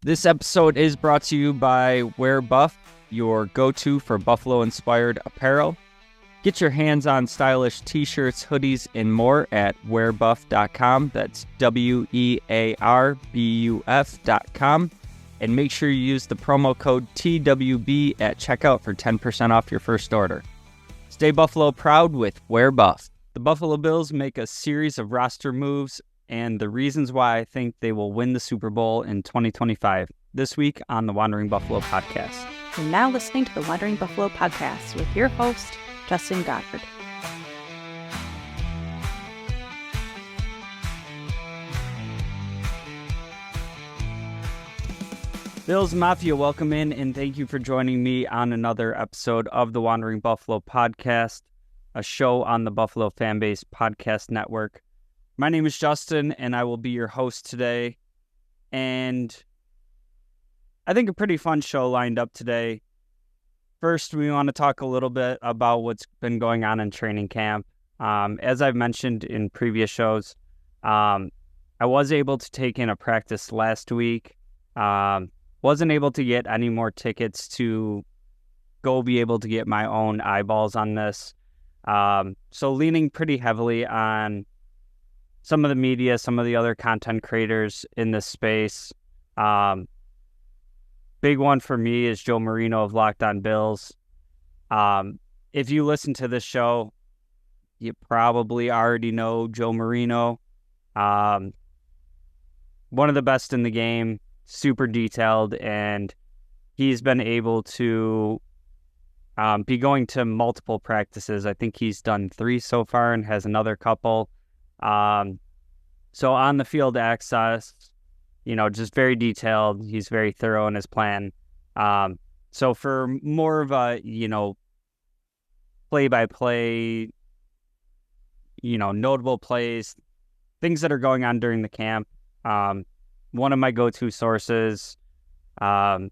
This episode is brought to you by Wear Buff, your go-to for Buffalo-inspired apparel. Get your hands on stylish t-shirts, hoodies, and more at wearbuff.com. That's wearbuff.com. And make sure you use the promo code TWB at checkout for 10% off your first order. Stay Buffalo proud with Wear Buff. The Buffalo Bills make a series of roster moves and the reasons why I think they will win the Super Bowl in 2025. This week on the Wandering Buffalo Podcast. You're now listening to the Wandering Buffalo Podcast with your host, Justin Goddard. Bills Mafia, welcome in and thank you for joining me on another episode of the Wandering Buffalo Podcast, a show on the Buffalo FamBase Podcast Network. My name is Justin and I will be your host today. And I think a pretty fun show lined up today. First, we want to talk a little bit about what's been going on in training camp. As I've mentioned in previous shows, I was able to take in a practice last week. Wasn't able to get any more tickets to go be able to get my own eyeballs on this. So leaning pretty heavily on some of the media, some of the other content creators in this space. Big one for me is Joe Marino of Locked On Bills. If you listen to this show, you probably already know Joe Marino. One of the best in the game, super detailed, and he's been able to be going to multiple practices. I think he's done 3 so far and has another couple. So on the field access, just very detailed. He's very thorough in his plan. So for more of a, play-by-play, notable plays, things that are going on during the camp, one of my go-to sources, like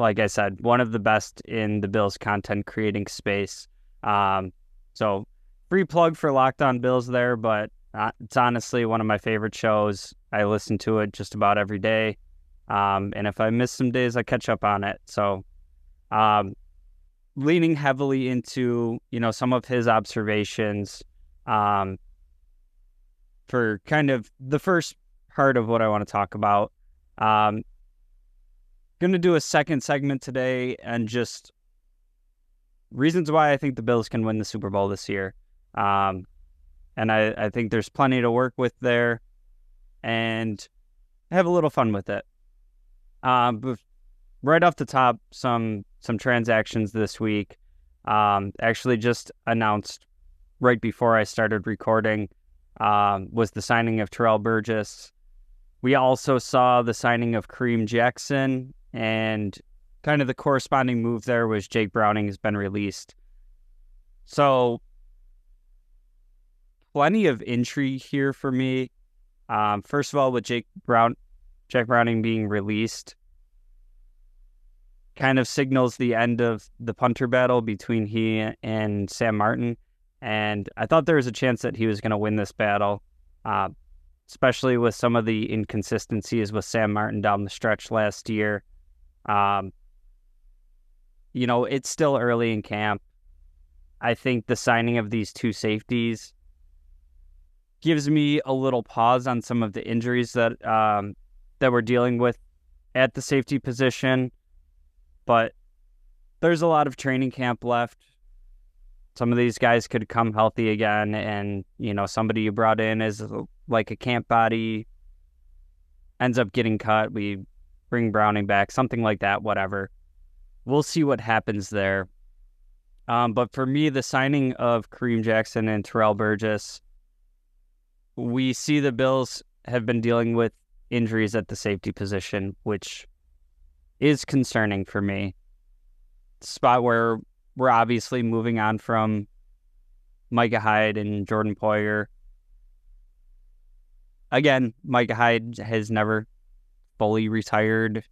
I said, one of the best in the Bills content creating space. So free plug for Locked On Bills there, but it's honestly one of my favorite shows. I listen to it just about every day. And if I miss some days, I catch up on it. So leaning heavily into, some of his observations for kind of the first part of what I want to talk about. Going to do a second segment today and just reasons why I think the Bills can win the Super Bowl this year. And I think there's plenty to work with there and have a little fun with it. But right off the top, some transactions this week. Actually just announced right before I started recording was the signing of Terrell Burgess. We also saw the signing of Kareem Jackson, and kind of the corresponding move there was Jake Browning has been released. So plenty of intrigue here for me. First of all, with Jake Browning being released, kind of signals the end of the punter battle between he and Sam Martin. And I thought there was a chance that he was going to win this battle, especially with some of the inconsistencies with Sam Martin down the stretch last year. It's still early in camp. I think the signing of these 2 safeties gives me a little pause on some of the injuries that we're dealing with at the safety position. But there's a lot of training camp left. Some of these guys could come healthy again, and, somebody you brought in as like a camp body ends up getting cut. We bring Browning back, something like that, whatever. We'll see what happens there. But for me, the signing of Kareem Jackson and Terrell Burgess, we see the Bills have been dealing with injuries at the safety position, which is concerning for me. Spot where we're obviously moving on from Micah Hyde and Jordan Poyer. Again, Micah Hyde has never fully retired.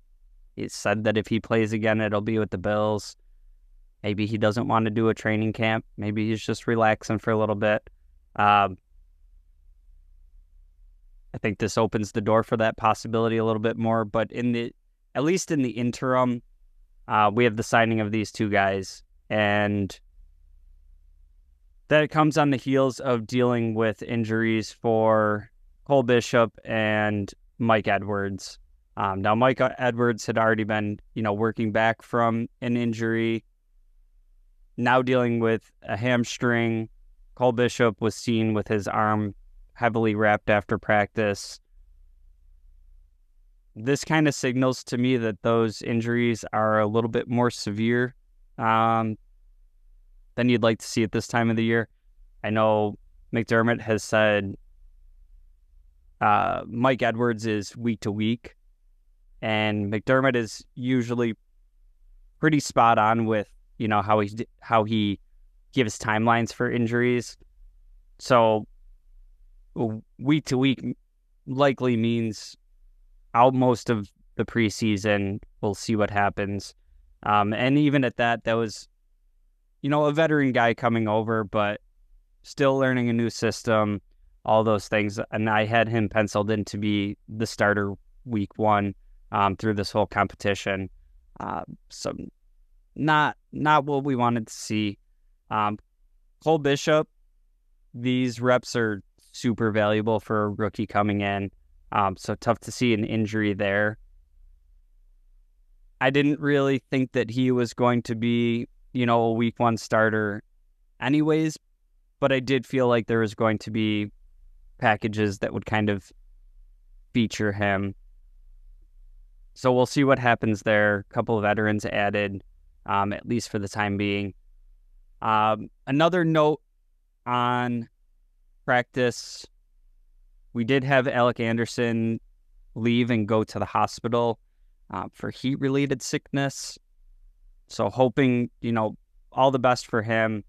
He said that if he plays again, it'll be with the Bills. Maybe he doesn't want to do a training camp. Maybe he's just relaxing for a little bit. I think this opens the door for that possibility a little bit more. But at least in the interim, we have the signing of these two guys, and that comes on the heels of dealing with injuries for Cole Bishop and Mike Edwards. Now, Mike Edwards had already been, working back from an injury, now dealing with a hamstring. Cole Bishop was seen with his arm heavily wrapped after practice. This kind of signals to me that those injuries are a little bit more severe than you'd like to see at this time of the year. I know McDermott has said Mike Edwards is week to week, and McDermott is usually pretty spot on with how he gives timelines for injuries. So week to week likely means out most of the preseason. We'll see what happens. And even at that was, a veteran guy coming over, but still learning a new system, all those things. And I had him penciled in to be the starter week 1 through this whole competition. So not what we wanted to see. Cole Bishop, these reps are super valuable for a rookie coming in. So tough to see an injury there. I didn't really think that he was going to be, a week 1 starter anyways, but I did feel like there was going to be packages that would kind of feature him. So we'll see what happens there. A couple of veterans added, at least for the time being. Another note on practice, we did have Alec Anderson leave and go to the hospital for heat-related sickness. So hoping, all the best for him.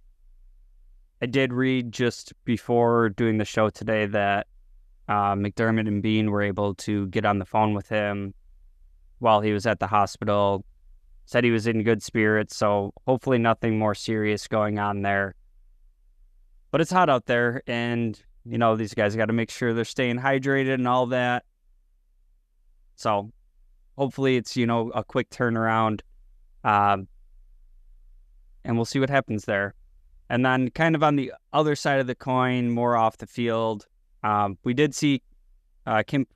I did read just before doing the show today that McDermott and Bean were able to get on the phone with him while he was at the hospital. Said he was in good spirits, so hopefully nothing more serious going on there. But it's hot out there, and, these guys got to make sure they're staying hydrated and all that. So hopefully it's, a quick turnaround. And we'll see what happens there. And then kind of on the other side of the coin, more off the field, we did see Kim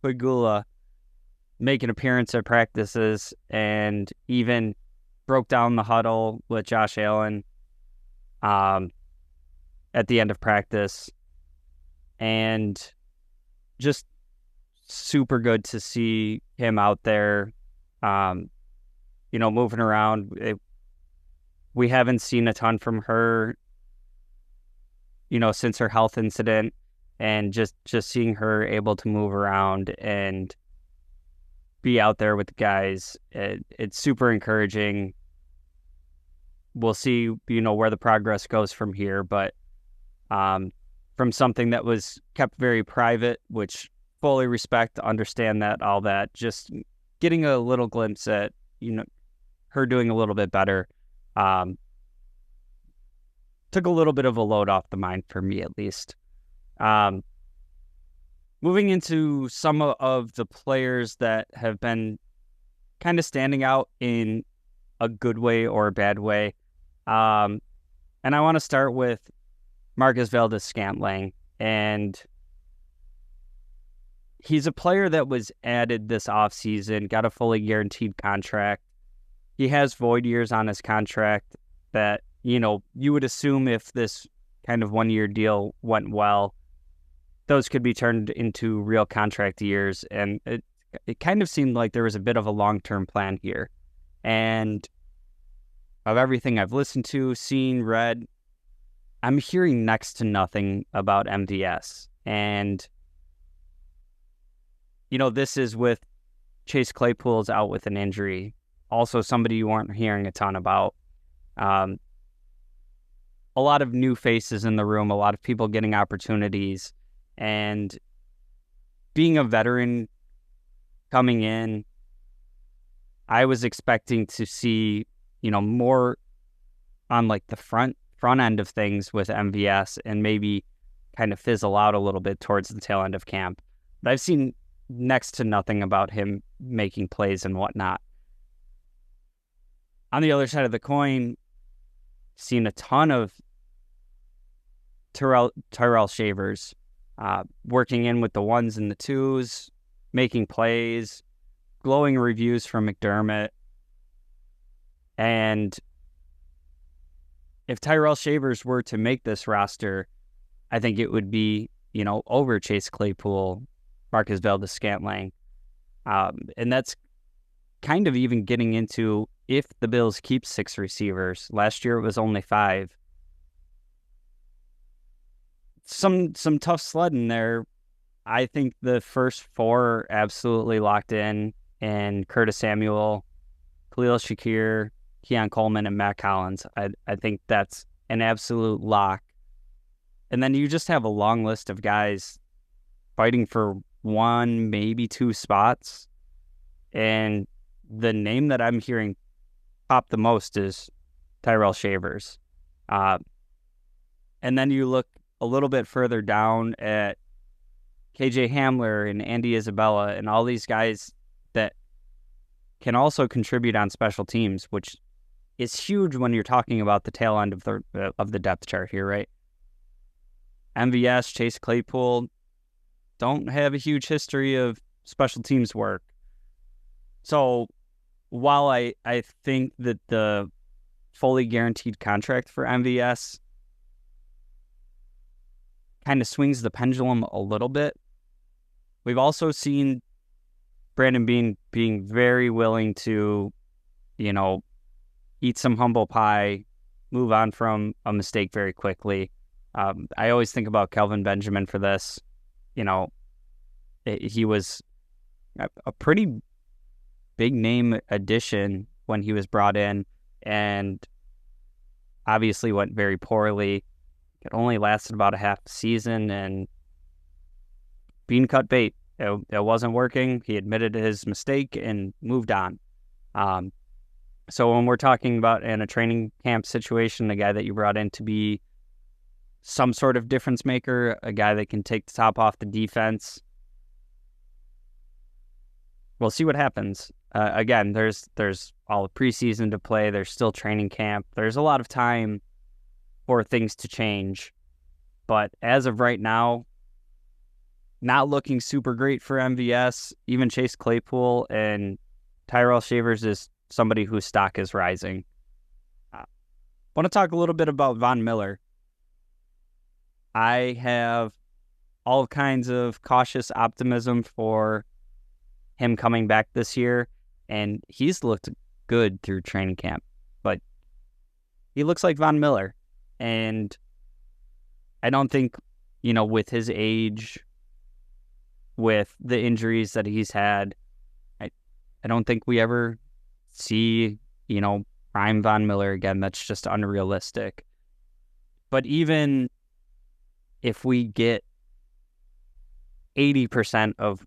Pegula make an appearance at practices and even broke down the huddle with Josh Allen at the end of practice. And just super good to see him out there, moving around. We haven't seen a ton from her, since her health incident, and just seeing her able to move around and be out there with the guys, it's super encouraging. We'll see, where the progress goes from here, but from something that was kept very private, which fully respect, understand that, all that, just getting a little glimpse at, her doing a little bit better. Took a little bit of a load off the mind for me, at least. Moving into some of the players that have been kind of standing out in a good way or a bad way. And I want to start with Marcus Valdes-Scantling. And he's a player that was added this offseason, got a fully guaranteed contract. He has void years on his contract that, you would assume if this kind of 1-year deal went well, those could be turned into real contract years. And it kind of seemed like there was a bit of a long-term plan here. And of everything I've listened to, seen, read, I'm hearing next to nothing about MVS. And, this is with Chase Claypool's out with an injury. Also somebody you weren't hearing a ton about. A lot of new faces in the room, a lot of people getting opportunities, and being a veteran coming in, I was expecting to see, more on like the front end of things with MVS, and maybe kind of fizzle out a little bit towards the tail end of camp. But I've seen next to nothing about him making plays and whatnot. On the other side of the coin, seen a ton of Tyrell Shavers working in with the ones and the twos, making plays, glowing reviews from McDermott. And if Tyrell Shavers were to make this roster, I think it would be, over Chase Claypool, Marcus Valdes-Scantling. And that's kind of even getting into if the Bills keep 6 receivers. Last year it was only 5. Some tough sledding there. I think the first 4 are absolutely locked in, and Curtis Samuel, Khalil Shakir, Keon Coleman, and Matt Collins. I think that's an absolute lock. And then you just have a long list of guys fighting for 1, maybe 2 spots. And the name that I'm hearing pop the most is Tyrell Shavers. And then you look a little bit further down at KJ Hamler and Andy Isabella and all these guys that can also contribute on special teams, which is huge when you're talking about the tail end of the depth chart here, right? MVS, Chase Claypool don't have a huge history of special teams work. So while I think that the fully guaranteed contract for MVS kind of swings the pendulum a little bit, we've also seen Brandon Beane being very willing to, eat some humble pie, move on from a mistake very quickly. I always think about Kelvin Benjamin for this. He was a pretty big name addition when he was brought in, and obviously went very poorly. It only lasted about a half season, and Beane cut bait. It wasn't working. He admitted his mistake and moved on. So when we're talking about in a training camp situation, a guy that you brought in to be some sort of difference maker, a guy that can take the top off the defense, we'll see what happens. Again, there's all the preseason to play. There's still training camp. There's a lot of time for things to change. But as of right now, not looking super great for MVS. Even Chase Claypool and Tyrell Shavers is somebody whose stock is rising. I want to talk a little bit about Von Miller. I have all kinds of cautious optimism for him coming back this year, and he's looked good through training camp, but he looks like Von Miller, and I don't think, with his age, with the injuries that he's had, I don't think we ever see, prime Von Miller again. That's just unrealistic. But even if we get 80% of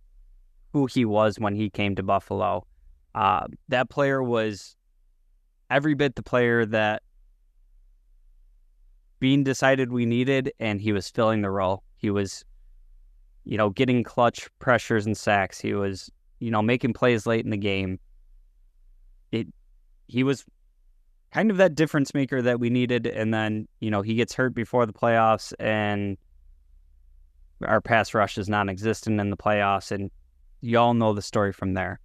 who he was when he came to Buffalo, that player was every bit the player that Beane decided we needed, and he was filling the role. He was, getting clutch pressures and sacks. He was, making plays late in the game. He was kind of that difference maker that we needed, and then, he gets hurt before the playoffs, and our pass rush is non-existent in the playoffs, and you all know the story from there.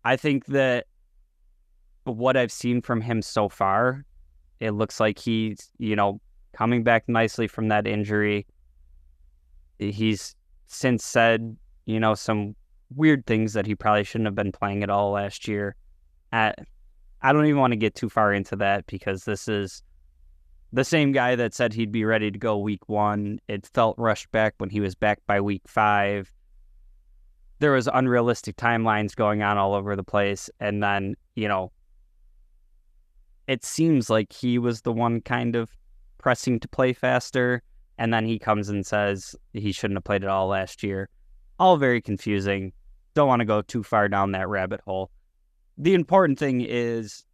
I think that what I've seen from him so far, it looks like he's, coming back nicely from that injury. He's since said, some weird things that he probably shouldn't have been playing at all last year. I don't even want to get too far into that, because this is the same guy that said he'd be ready to go week 1. It felt rushed back when he was back by week 5. There was unrealistic timelines going on all over the place. And then, it seems like he was the one kind of pressing to play faster. And then he comes and says he shouldn't have played at all last year. All very confusing. Don't want to go too far down that rabbit hole. The important thing is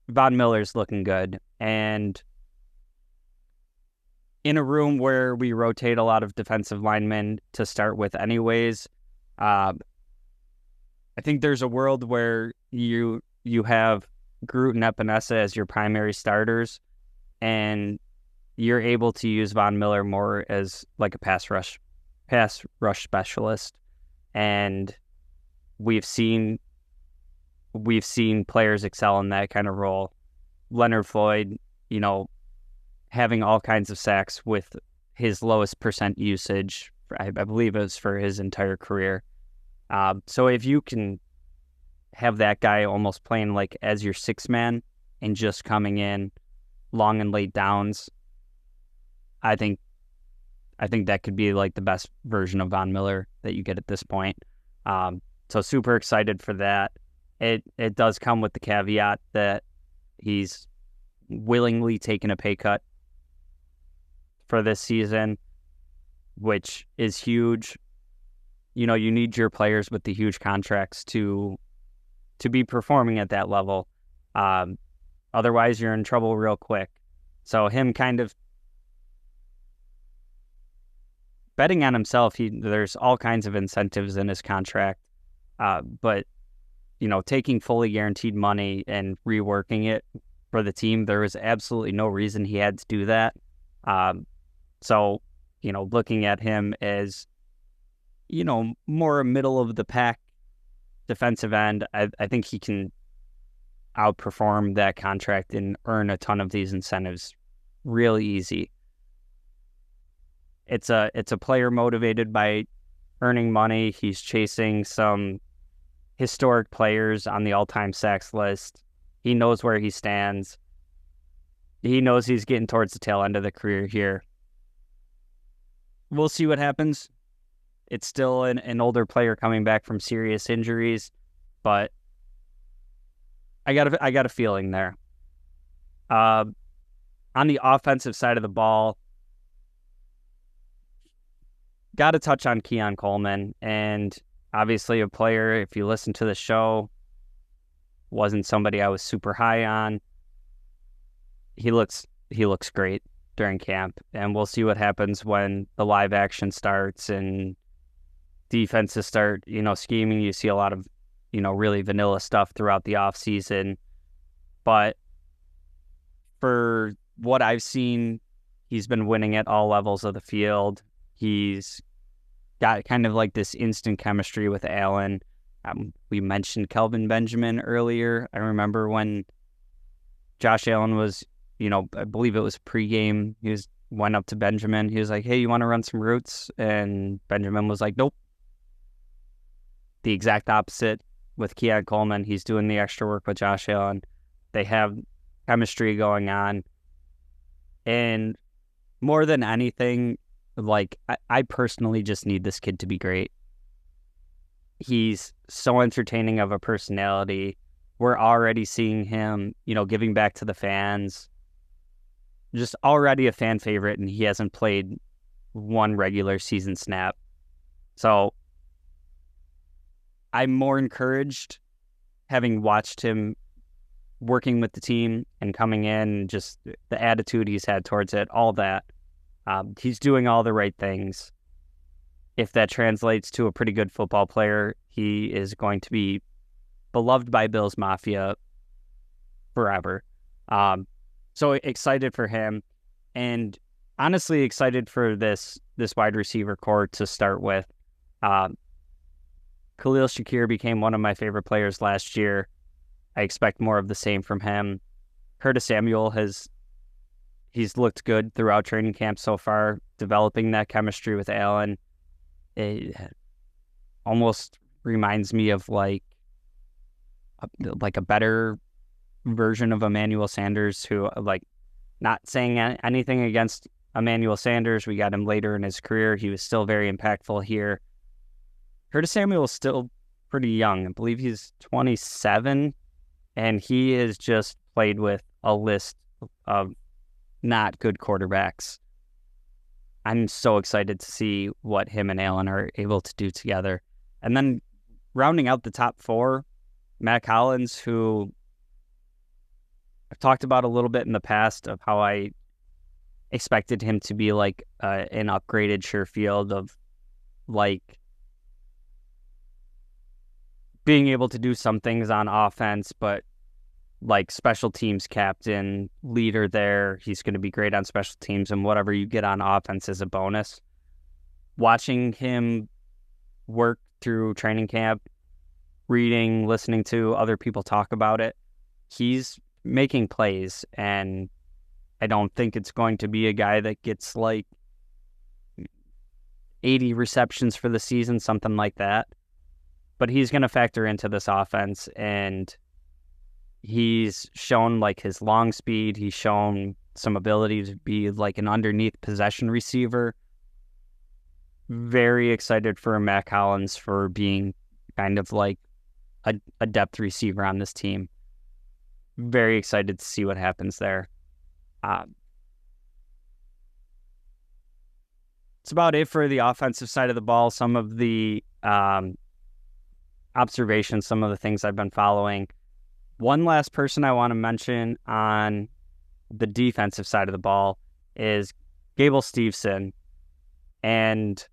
Von Miller's looking good. And in a room where we rotate a lot of defensive linemen to start with anyways, I think there's a world where you have Groot and Epinesa as your primary starters, and you're able to use Von Miller more as like a pass rush specialist. And we've seen players excel in that kind of role. Leonard Floyd, having all kinds of sacks with his lowest percent usage, I believe it was for his entire career. So if you can have that guy almost playing like as your sixth man and just coming in long and late downs, I think that could be like the best version of Von Miller that you get at this point. So super excited for that. It does come with the caveat that he's willingly taken a pay cut for this season, which is huge. You need your players with the huge contracts to be performing at that level. Otherwise, you're in trouble real quick. So him kind of betting on himself, there's all kinds of incentives in his contract. But, taking fully guaranteed money and reworking it for the team, there was absolutely no reason he had to do that. So, looking at him as, more middle of the pack defensive end, I think he can outperform that contract and earn a ton of these incentives really easy. It's a player motivated by earning money. He's chasing some historic players on the all-time sacks list. He knows where he stands. He knows he's getting towards the tail end of the career here. We'll see what happens. It's still an older player coming back from serious injuries, but I got a feeling there. On the offensive side of the ball, got to touch on Keon Coleman, and obviously a player, if you listen to the show, wasn't somebody I was super high on. He looks great during camp, and we'll see what happens when the live action starts and defenses start, scheming. You see a lot of, really vanilla stuff throughout the off season, but for what I've seen, he's been winning at all levels of the field. He's got kind of like this instant chemistry with Allen. We mentioned Kelvin Benjamin earlier. I remember when Josh Allen was, I believe it was pregame. He went up to Benjamin. He was like, "Hey, you want to run some routes?" And Benjamin was like, "Nope." The exact opposite with Keon Coleman. He's doing the extra work with Josh Allen. They have chemistry going on. And more than anything, like, I personally just need this kid to be great. He's so entertaining of a personality. We're already seeing him, giving back to the fans. Just already a fan favorite, and he hasn't played one regular season snap. So I'm more encouraged having watched him working with the team and coming in, just the attitude he's had towards it, all that. He's doing all the right things. If that translates to a pretty good football player, he is going to be beloved by Bills Mafia forever. So excited for him, and honestly excited for this wide receiver core to start with. Khalil Shakir became one of my favorite players last year. I expect more of the same from him. Curtis Samuel he's looked good throughout training camp so far, developing that chemistry with Allen. It almost reminds me of like a better version of Emmanuel Sanders, who, like, not saying anything against Emmanuel Sanders. We got him later in his career. He was still very impactful here. Curtis Samuel is still pretty young. I believe he's 27, and he has just played with a list of not good quarterbacks. I'm so excited to see what him and Allen are able to do together. And then rounding out the top four, Matt Collins, who I've talked about a little bit in the past of how I expected him to be like an upgraded Sherfield of like being able to do some things on offense, but like special teams captain, leader there. He's going to be great on special teams, and whatever you get on offense is a bonus. Watching him work through training camp, reading, listening to other people talk about it, he's making plays, and I don't think it's going to be a guy that gets like 80 receptions for the season, something like that. But he's going to factor into this offense, and he's shown like his long speed. He's shown some ability to be like an underneath possession receiver. Very excited for Matt Collins for being kind of like a depth receiver on this team. Very excited to see what happens there. It's about it for the offensive side of the ball. Some of the observations, some of the things I've been following. One last person I want to mention on the defensive side of the ball is Gable Steveson, and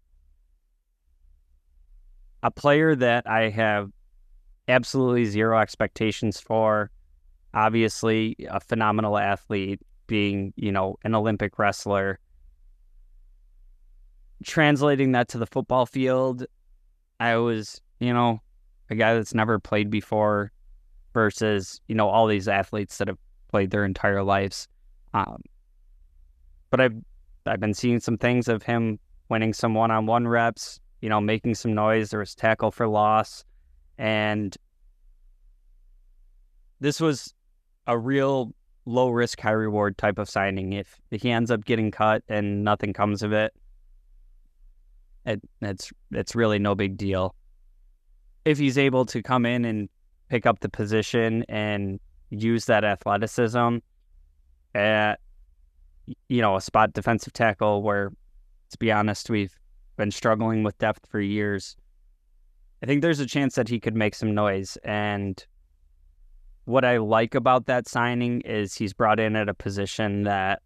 a player that I have absolutely zero expectations for. Obviously, a phenomenal athlete, being, an Olympic wrestler. Translating that to the football field, I was, a guy that's never played before versus, all these athletes that have played their entire lives. But I've been seeing some things of him winning some one-on-one reps, making some noise. There was tackle for loss, and this was a real low risk, high reward type of signing. If he ends up getting cut and nothing comes of it, it's really no big deal. If he's able to come in and pick up the position and use that athleticism at, a spot defensive tackle where, to be honest, we've been struggling with depth for years, I think there's a chance that he could make some noise. And what I like about that signing is he's brought in at a position that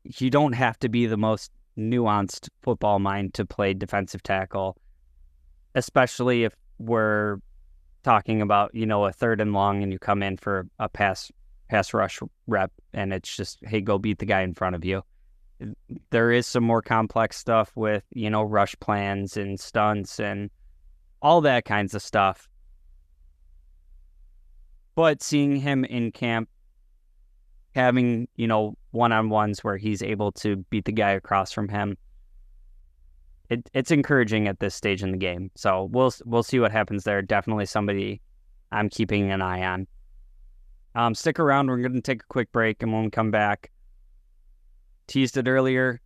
you don't have to be the most nuanced football mind to play defensive tackle, especially if we're talking about, a third and long and you come in for a pass rush rep and it's just, hey, go beat the guy in front of you. There is some more complex stuff with, rush plans and stunts and all that kinds of stuff. But seeing him in camp, having, one-on-ones where he's able to beat the guy across from him, it's encouraging at this stage in the game. So we'll see what happens there. Definitely somebody I'm keeping an eye on. Stick around. We're going to take a quick break, and when we come back, teased it earlier,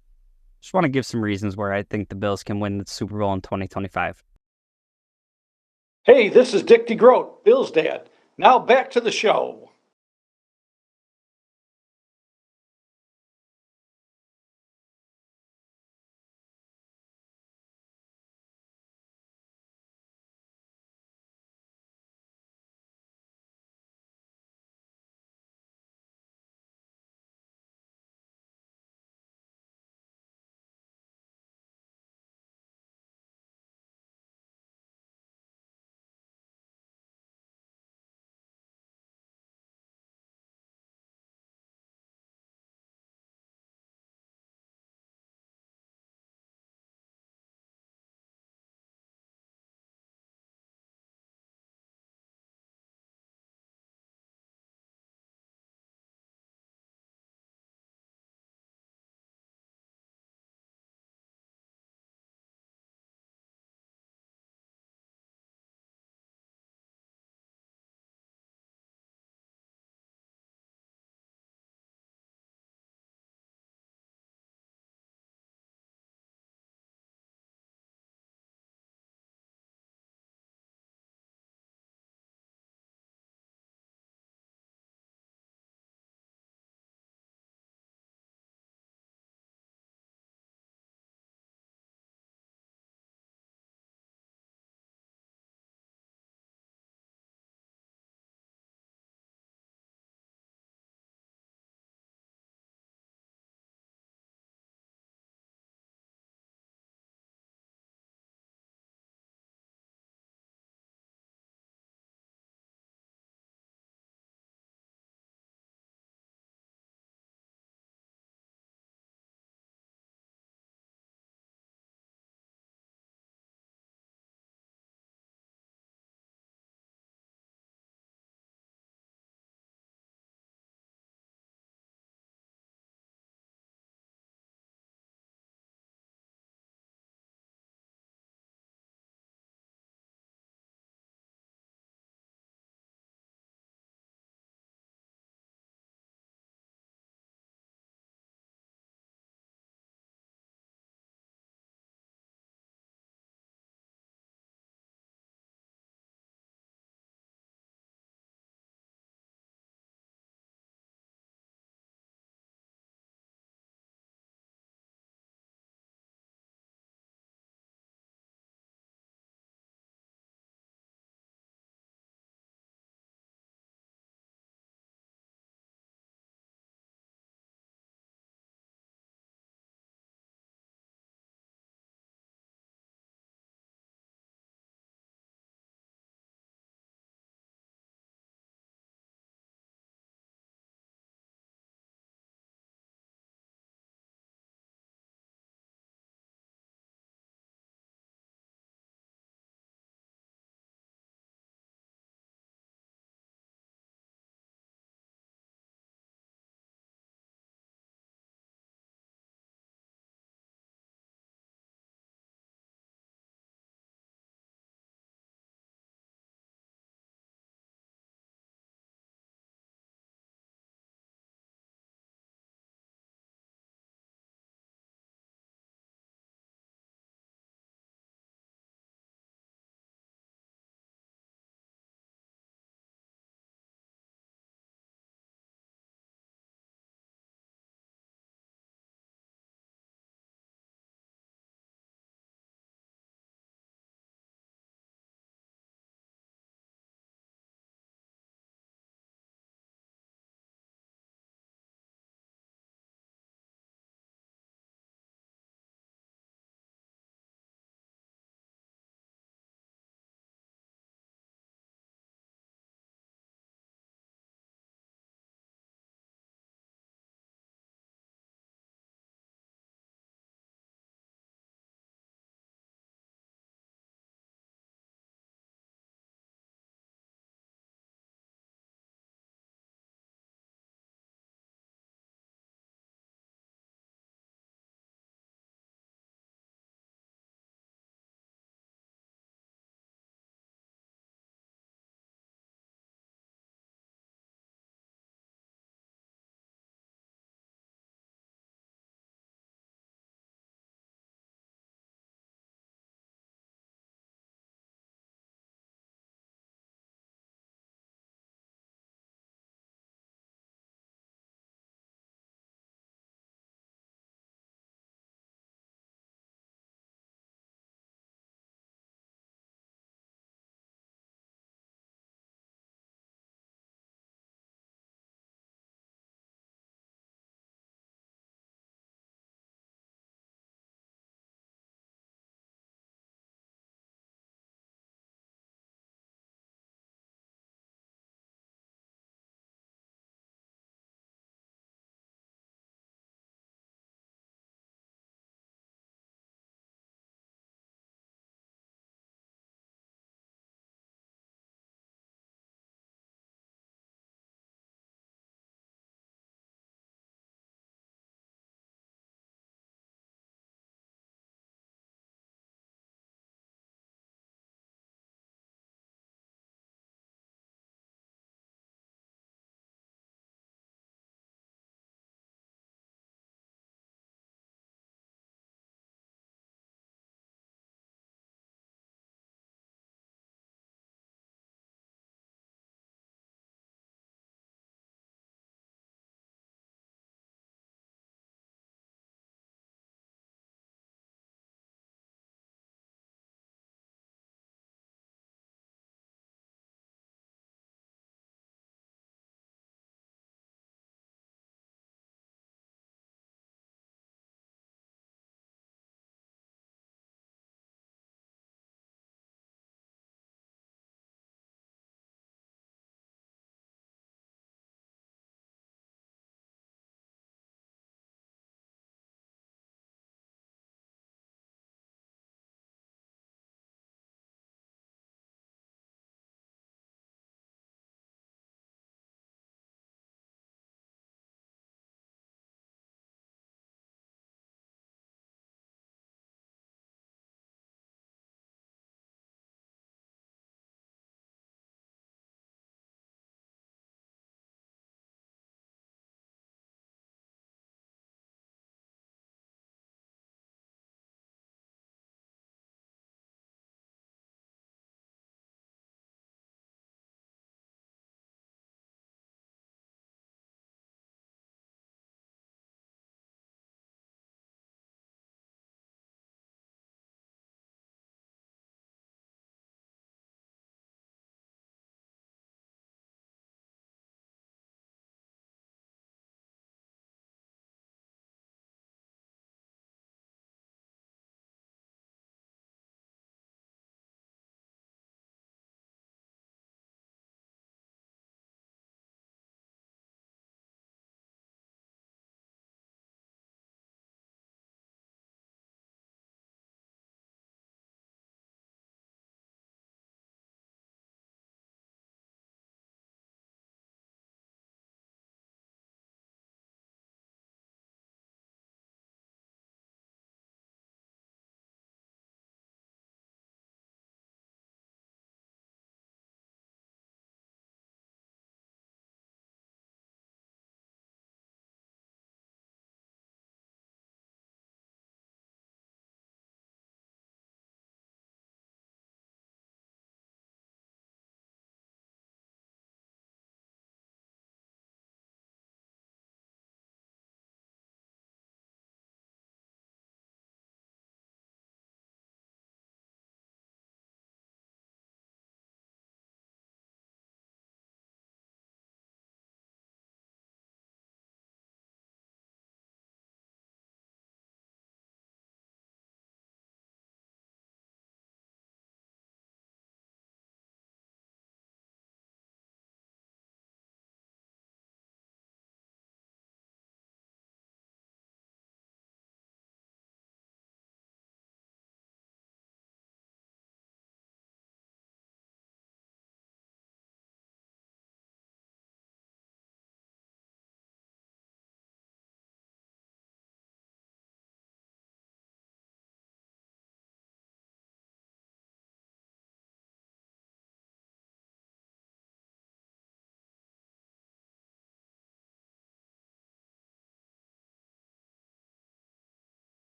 just want to give some reasons where I think the Bills can win the Super Bowl in 2025. Hey, this is Dick DeGroat, Bill's dad. Now back to the show.